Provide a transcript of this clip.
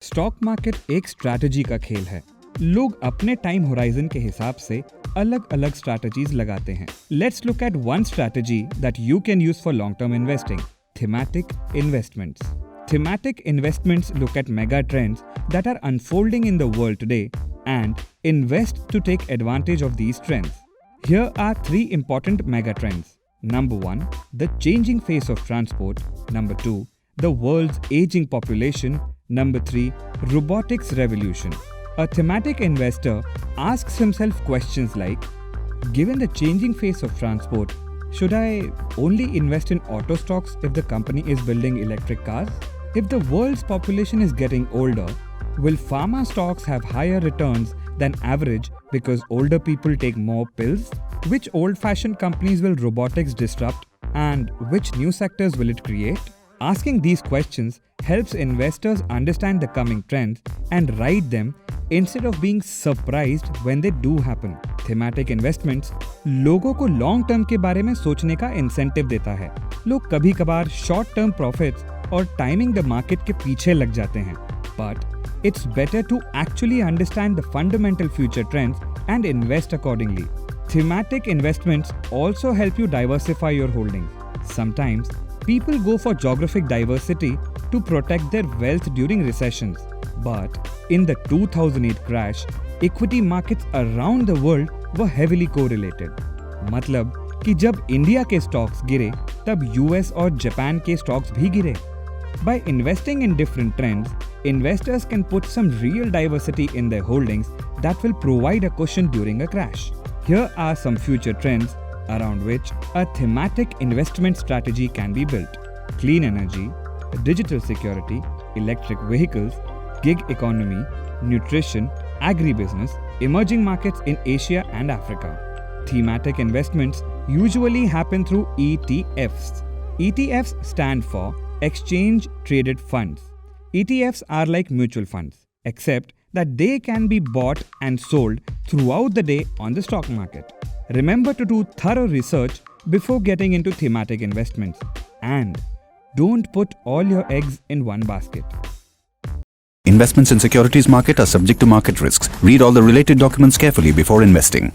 Stock market एक strategy का खेल है। लोग अपने टाइम होराइजन के हिसाब से अलग अलग स्ट्रैटेजीज लगाते हैं। Let's look at one strategy that you can use for long term investing, thematic investments. Thematic investments look at mega trends that are unfolding in the world today and invest to take advantage of these trends. Here are three important mega trends. Number 1, the changing face of transport. Number 2, the world's aging population. Number 3, robotics revolution. A thematic investor asks himself questions like, given the changing face of transport, should I only invest in auto stocks if the company is building electric cars? If the world's population is getting older, will pharma stocks have higher returns than average because older people take more pills? Which old-fashioned companies will robotics disrupt, and which new sectors will it create? Asking these questions helps investors understand the coming trends and ride them instead of being surprised when they do happen. Thematic investments लोगों को long term के बारे में सोचने का incentive देता है. लोग कभी कभार शॉर्ट टर्म प्रॉफिट्स और टाइमिंग द मार्केट के पीछे लग जाते हैं. But it's better to actually understand the fundamental future trends and invest accordingly. Thematic investments also help you diversify your holdings. Sometimes people go for geographic diversity to protect their wealth during recessions. But in the 2008 crash, equity markets around the world were heavily correlated. मतलब कि जब India के stocks गिरे तब US और Japan के stocks भी गिरे. By investing in different trends, investors can put some real diversity in their holdings that will provide a cushion during a crash. Here are some future trends around which a thematic investment strategy can be built. Clean energy, digital security, electric vehicles, gig economy, nutrition, agribusiness, emerging markets in Asia and Africa. Thematic investments usually happen through ETFs. ETFs stand for Exchange Traded Funds. ETFs are like mutual funds, except that they can be bought and sold throughout the day on the stock market. Remember to do thorough research before getting into thematic investments, and don't put all your eggs in one basket. Investments in securities market are subject to market risks. Read all the related documents carefully before investing.